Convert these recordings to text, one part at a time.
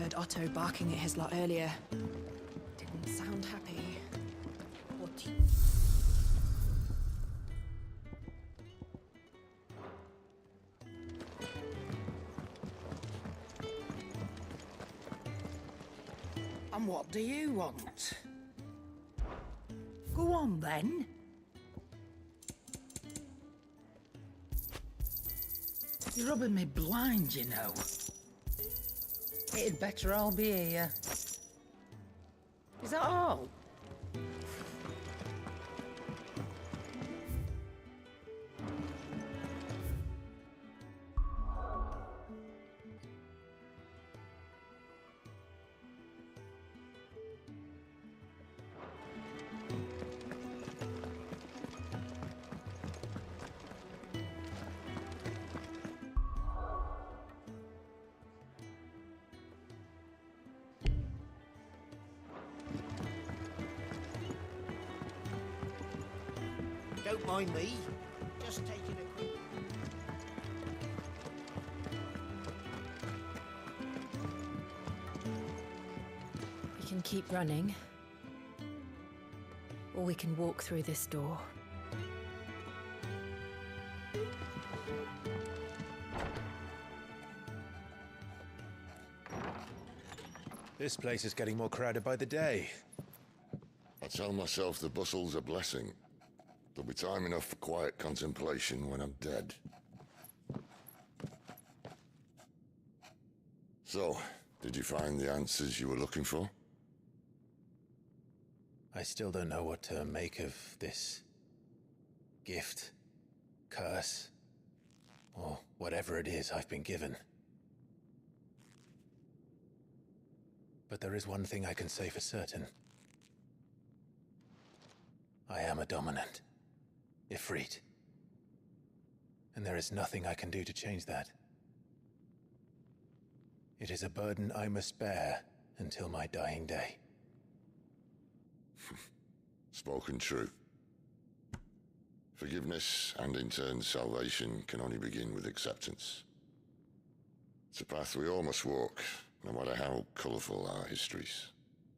heard Otto barking at his lot earlier. Didn't sound happy. What do you... And what do you want? Go on, then. You're rubbing me blind, you know. It'd better all be here. Is that all? Don't mind me. Just taking a quick... We can keep running. Or we can walk through this door. This place is getting more crowded by the day. I tell myself the bustle's a blessing. There'll be time enough for quiet contemplation when I'm dead. So, did you find the answers you were looking for? I still don't know what to make of this gift, curse, or whatever it is I've been given. But there is one thing I can say for certain. I am a dominant. Ifrit. And there is nothing I can do to change that. It is a burden I must bear until my dying day. Spoken true. Forgiveness, and in turn salvation, can only begin with acceptance. It's a path we all must walk, no matter how colourful our histories.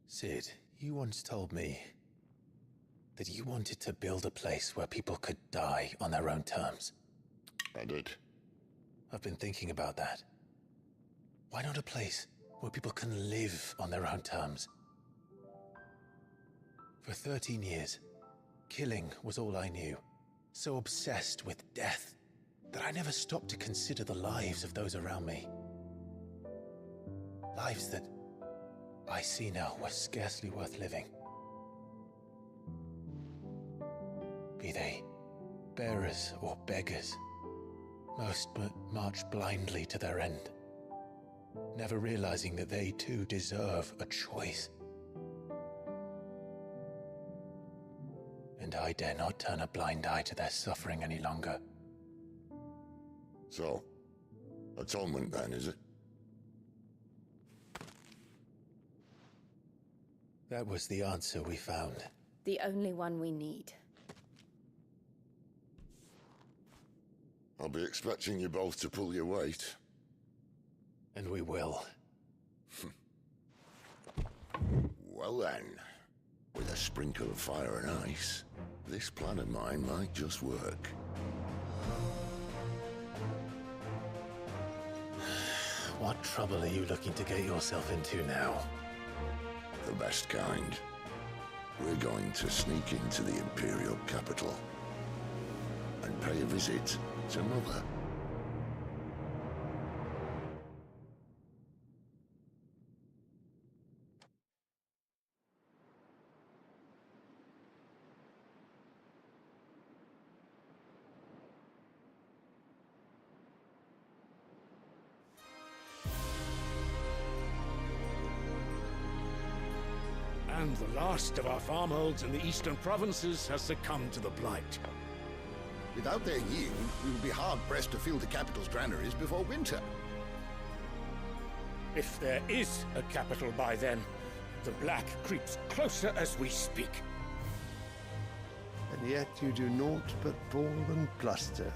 Sid, you once told me that you wanted to build a place where people could die on their own terms. I did. I've been thinking about that. Why not a place where people can live on their own terms? For 13 years, killing was all I knew. So obsessed with death that I never stopped to consider the lives of those around me. Lives that I see now were scarcely worth living. Be they bearers or beggars, most march blindly to their end, never realizing that they too deserve a choice. And I dare not turn a blind eye to their suffering any longer. So, atonement then, is it? That was the answer we found. The only one we need. I'll be expecting you both to pull your weight. And we will. Well then, with a sprinkle of fire and ice, this plan of mine might just work. What trouble are you looking to get yourself into now? The best kind. We're going to sneak into the Imperial capital and pay a visit to Mother. And the last of our farmholds in the eastern provinces has succumbed to the blight. Without their yield, we will be hard-pressed to fill the capital's granaries before winter. If there is a capital by then, the black creeps closer as we speak. And yet you do naught but bawl and bluster.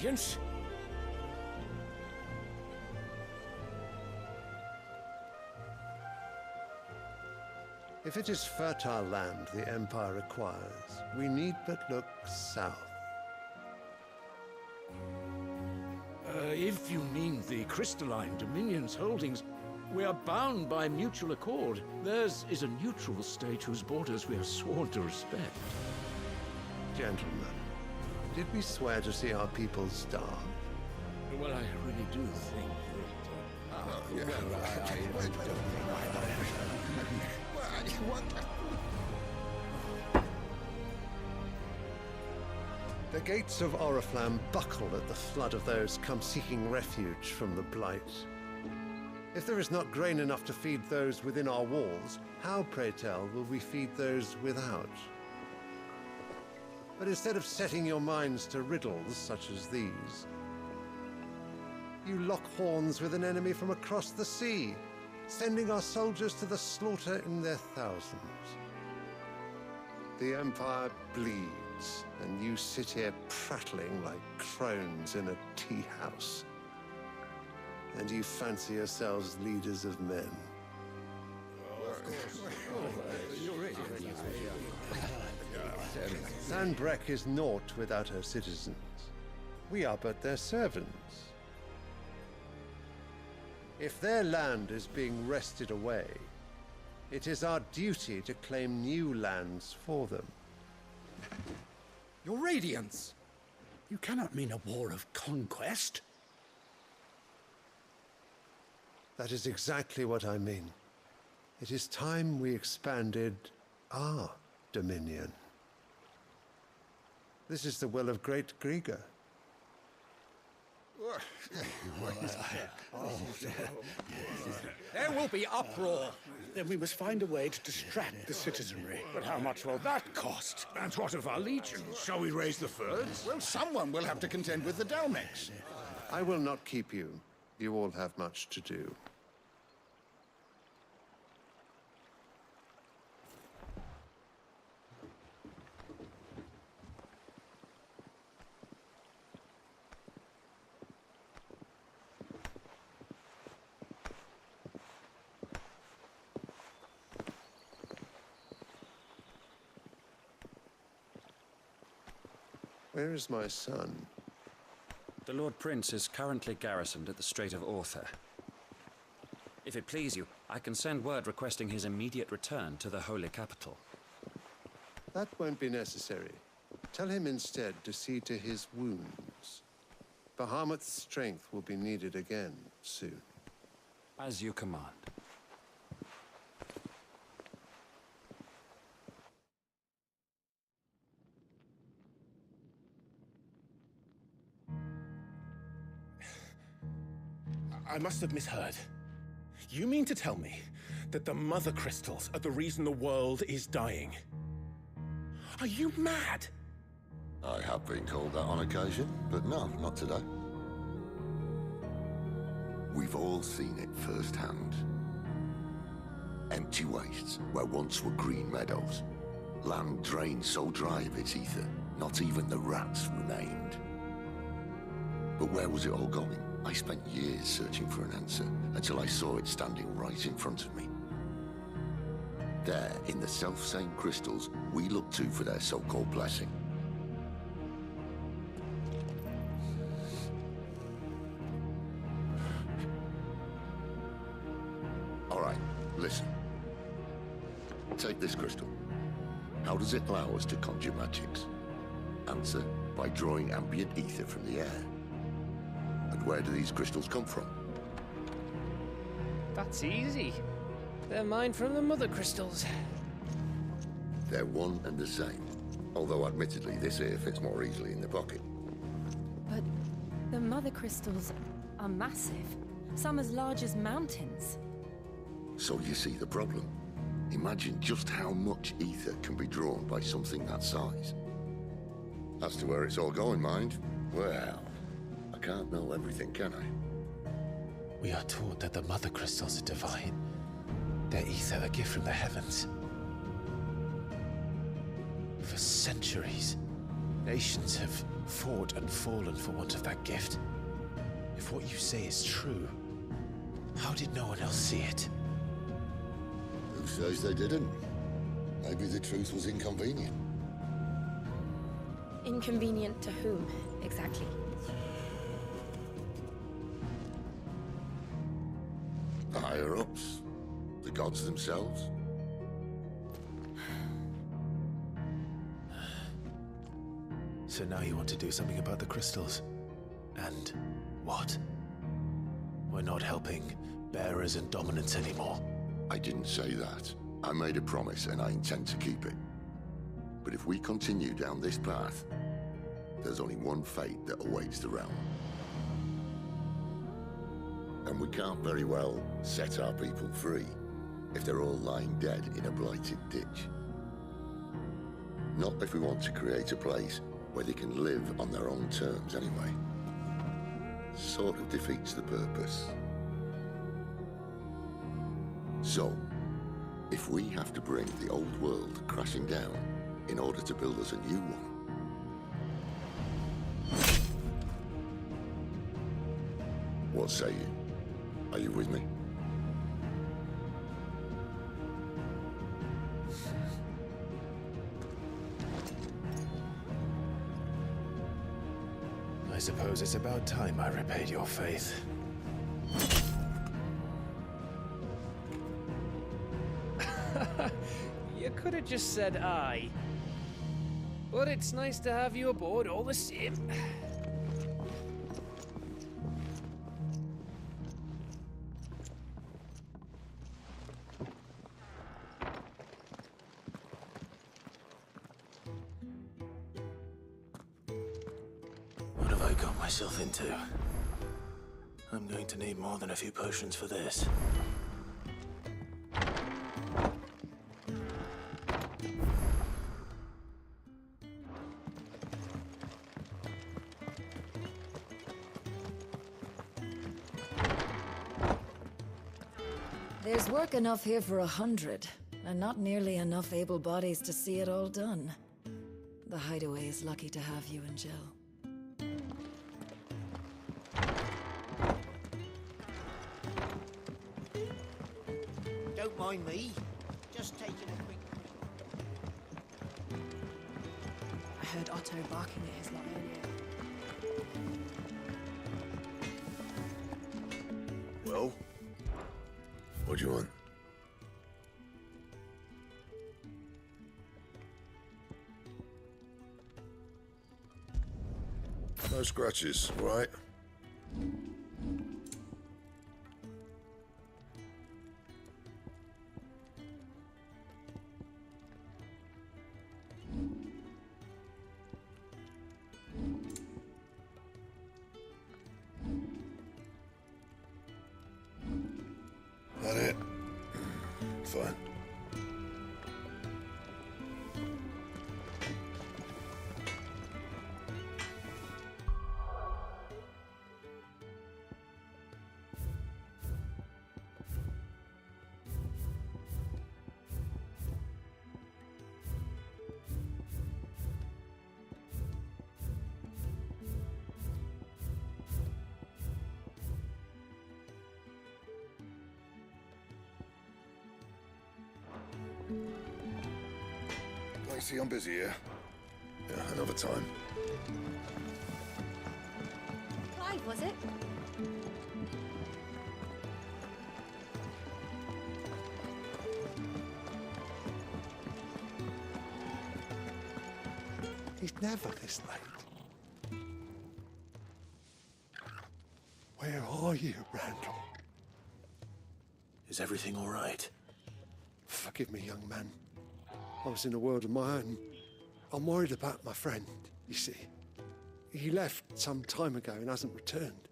Radiance? If it is fertile land the Empire requires, we need but look south. If you mean the crystalline Dominion's holdings, we are bound by mutual accord. Theirs is a neutral state whose borders we have sworn to respect. Gentlemen, did we swear to see our people starve? Well, I really do think The gates of Oriflamme buckle at the flood of those come seeking refuge from the Blight. If there is not grain enough to feed those within our walls, how, pray tell, will we feed those without? But instead of setting your minds to riddles such as these, you lock horns with an enemy from across the sea, sending our soldiers to the slaughter in their thousands. The Empire bleeds, and you sit here prattling like crones in a tea house. And you fancy yourselves leaders of men. Sandbreck is naught without her citizens. We are but their servants. If their land is being wrested away, it is our duty to claim new lands for them. Your Radiance! You cannot mean a war of conquest. That is exactly what I mean. It is time we expanded our dominion. This is the will of great Grieger. There will be uproar. Then we must find a way to distract the citizenry. But how much will that cost? And what of our legions? Shall we raise the furs? Well, someone will have to contend with the Dalmex. I will not keep you. You all have much to do. Where is my son? The Lord Prince is currently garrisoned at the Strait of Author. If it please you, I can send word requesting his immediate return to the Holy Capital. That won't be necessary. Tell him instead to see to his wounds. Bahamut's strength will be needed again soon. As you command. I must have misheard. You mean to tell me that the Mother Crystals are the reason the world is dying? Are you mad? I have been called that on occasion, but no, not today. We've all seen it firsthand. Empty wastes where once were green meadows. Land drained so dry of its ether, not even the rats remained. But where was it all going? I spent years searching for an answer, until I saw it standing right in front of me. There, in the self-same crystals, we look to for their so-called blessing. All right, listen. Take this crystal. How does it allow us to conjure magics? Answer, by drawing ambient ether from the air. And where do these crystals come from? That's easy. They're mine from the Mother Crystals. They're one and the same. Although admittedly, this here fits more easily in the pocket. But the Mother Crystals are massive. Some as large as mountains. So you see the problem. Imagine just how much ether can be drawn by something that size. As to where it's all going, mind, well, I can't know everything, can I? We are taught that the Mother Crystals are divine. Their ether a gift from the heavens. For centuries, nations have fought and fallen for want of that gift. If what you say is true, how did no one else see it? Who says they didn't? Maybe the truth was inconvenient. Inconvenient to whom, exactly? The higher-ups? The gods themselves? So now you want to do something about the crystals? And what? We're not helping bearers and dominants anymore. I didn't say that. I made a promise and I intend to keep it. But if we continue down this path, there's only one fate that awaits the realm. And we can't very well set our people free if they're all lying dead in a blighted ditch. Not if we want to create a place where they can live on their own terms anyway. Sort of defeats the purpose. So, if we have to bring the old world crashing down in order to build us a new one, what say you? Are you with me? I suppose it's about time I repaid your faith. You could have just said aye. But it's nice to have you aboard all the same. What have I got myself into? I'm going to need more than a few potions for this. There's work enough here for 100, and not nearly enough able bodies to see it all done. The Hideaway is lucky to have you and Jill. Don't mind me. Just taking a quick... I heard Otto barking at his lot earlier. Well? What do you want? No scratches, right? That it? Fine. I see I'm busy here. Yeah, another time. Clive, was it? He's never this late. Where are you, Randall? Is everything all right? Forgive me, young man. I was in a world of my own. I'm worried about my friend, you see. He left some time ago and hasn't returned.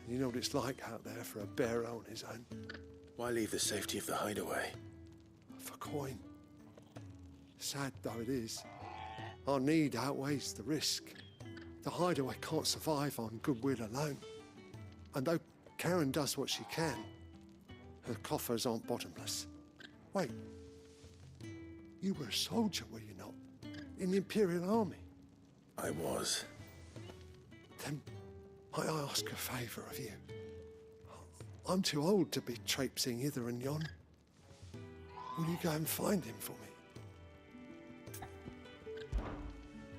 You know what it's like out there for a bearer on his own. Why leave the safety of the hideaway? For coin. Sad though it is, our need outweighs the risk. The hideaway can't survive on goodwill alone. And though Karen does what she can, her coffers aren't bottomless. Wait, you were a soldier, were you not? In the Imperial Army? I was. Then might I ask a favour of you? I'm too old to be traipsing hither and yon. Will you go and find him for me?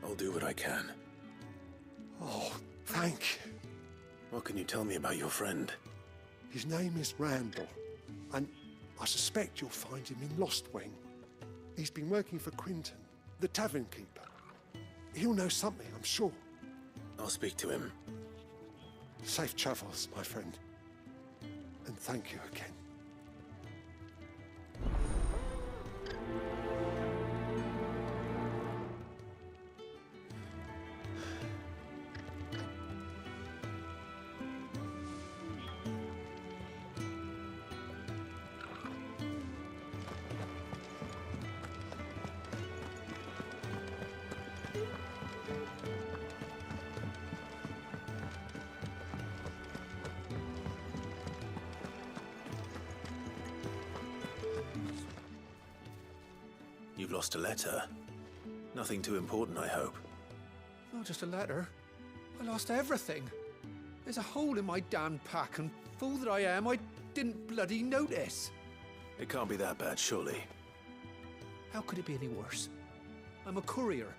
I'll do what I can. Oh, thank you. What can you tell me about your friend? His name is Randall, and I suspect you'll find him in Lost Wing. He's been working for Quinton, the tavern keeper. He'll know something, I'm sure. I'll speak to him. Safe travels, my friend. And thank you again. You've lost a letter. Nothing too important, I hope. Not just a letter. I lost everything. There's a hole in my damn pack, and fool that I am, I didn't bloody notice. It can't be that bad, surely. How could it be any worse? I'm a courier.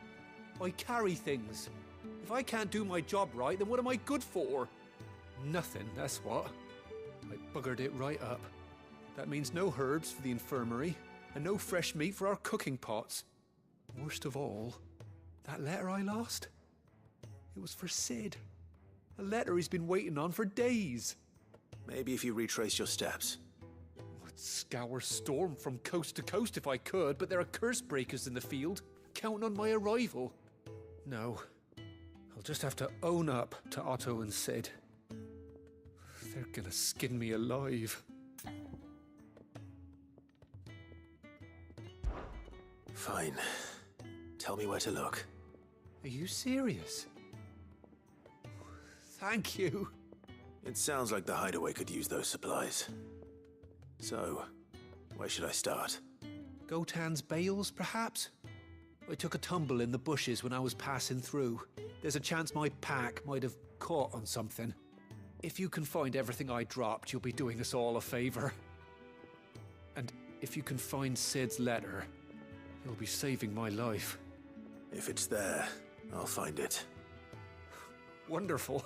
I carry things. If I can't do my job right, then what am I good for? Nothing, that's what. I buggered it right up. That means no herbs for the infirmary, and no fresh meat for our cooking pots. Worst of all, that letter I lost? It was for Sid. A letter he's been waiting on for days. Maybe if you retrace your steps. I'd scour Storm from coast to coast if I could, but there are curse breakers in the field, counting on my arrival. No, I'll just have to own up to Otto and Sid. They're gonna skin me alive. Fine. Tell me where to look. Are you serious? Thank you. It sounds like the hideaway could use those supplies. So, where should I start? Gotan's bales, perhaps? I took a tumble in the bushes when I was passing through. There's a chance my pack might have caught on something. If you can find everything I dropped, you'll be doing us all a favor. And if you can find Sid's letter, you'll be saving my life. If it's there, I'll find it. Wonderful.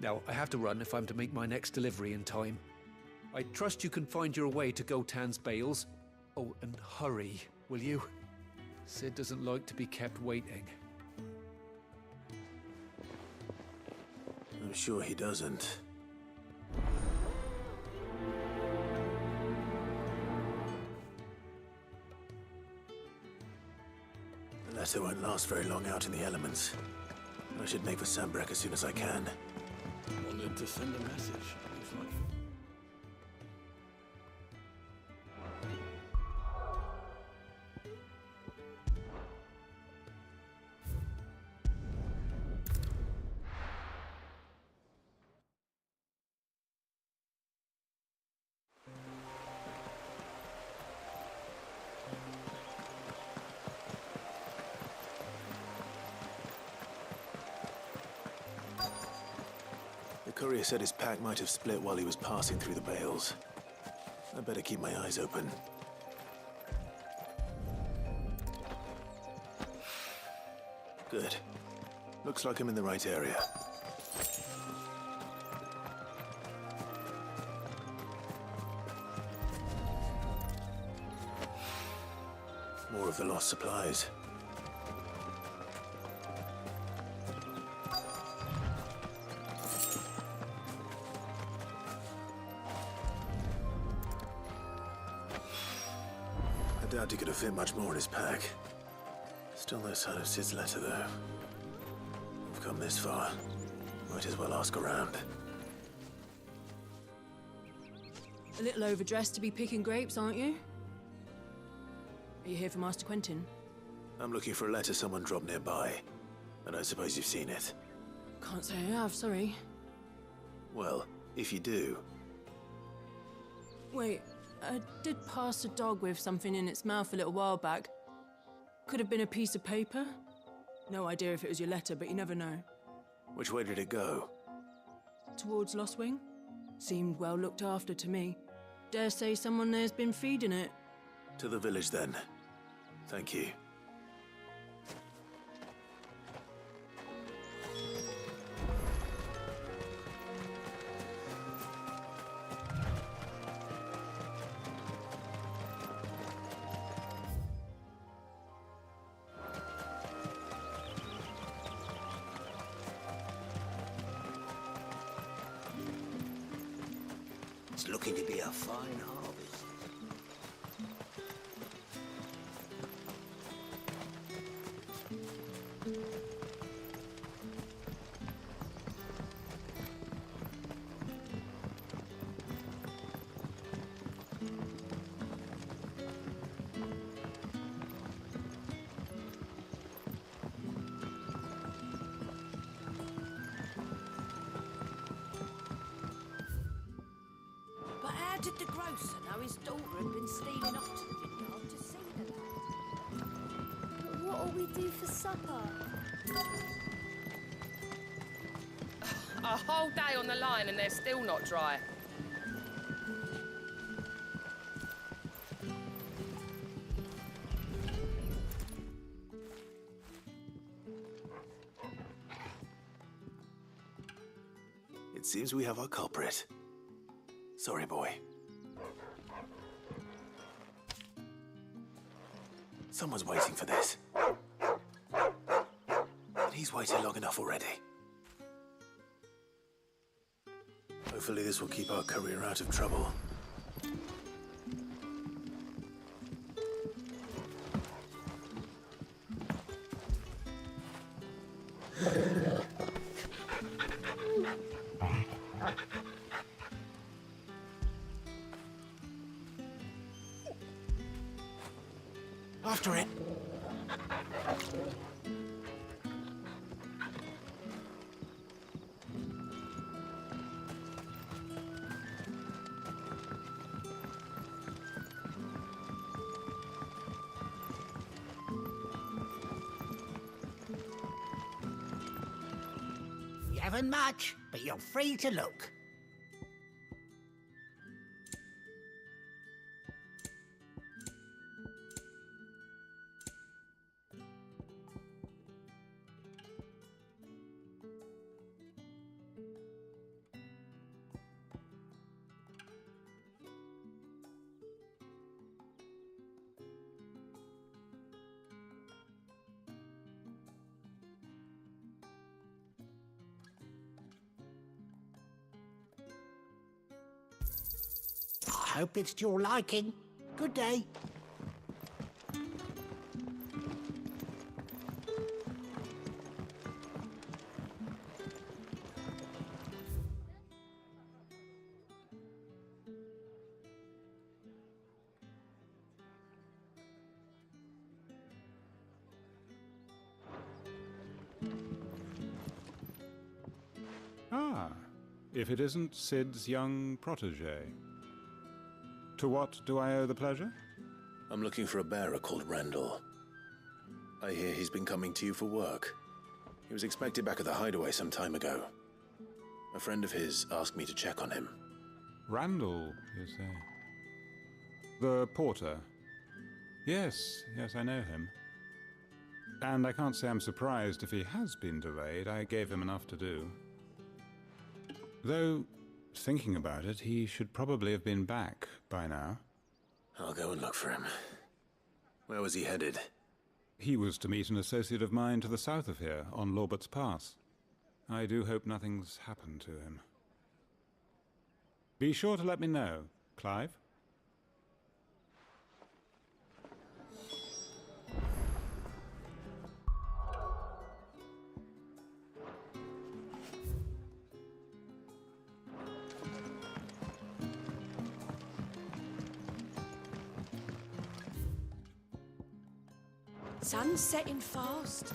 Now, I have to run if I'm to make my next delivery in time. I trust you can find your way to Gotan's bales. Oh, and hurry, will you? Sid doesn't like to be kept waiting. I'm sure he doesn't. The letter won't last very long out in the elements. I should make for Sambrek as soon as I can. Wanted to send a message, looks like. The courier said his pack might have split while he was passing through the bales. I better keep my eyes open. Good. Looks like I'm in the right area. More of the lost supplies. I doubt he could have fit much more in his pack. Still no sign of Sid's letter, though. I've come this far. Might as well ask around. A little overdressed to be picking grapes, aren't you? Are you here for Master Quentin? I'm looking for a letter someone dropped nearby. And I suppose you've seen it. Can't say I have, sorry. Well, if you do... Wait, I did pass a dog with something in its mouth a little while back. Could have been a piece of paper. No idea if it was your letter, but you never know. Which way did it go? Towards Lost Wing? Seemed well looked after to me. Dare say someone there's been feeding it. To the village, then. Thank you. It's looking to be a fine harvest. But how did the grocer know his daughter had been stealing off to the vineyard to see the lad? What'll we do for supper? A whole day on the line and they're still not dry. It seems we have our culprit. Sorry, boy. Someone's waiting for this. But he's waited long enough already. Hopefully this will keep our courier out of trouble. After it. You haven't much, but you're free to look. I hope it's to your liking. Good day. Ah, if it isn't Sid's young protege. To what do I owe the pleasure? I'm looking for a bearer called Randall. I hear he's been coming to you for work. He was expected back at the hideaway some time ago. A friend of his asked me to check on him. Randall, you say? The porter? Yes, I know him. And I can't say I'm surprised if he has been delayed. I gave him enough to do. Though, thinking about it, he should probably have been back by now. I'll go and look for him. Where was he headed? He was to meet an associate of mine to the south of here, on Lorbert's Pass. I do hope nothing's happened to him. Be sure to let me know, Clive. Sun's setting fast.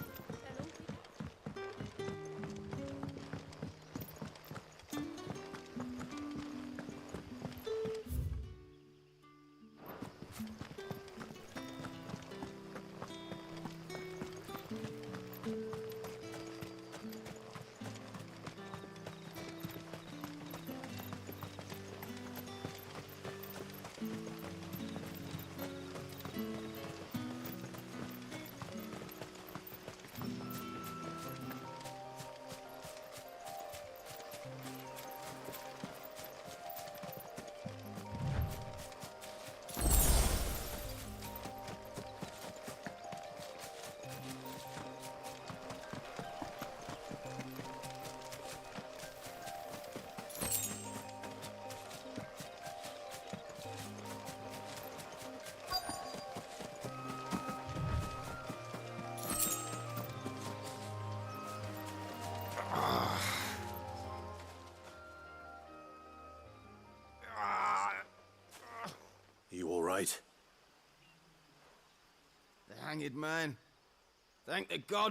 right? The hanged man. Thank the god.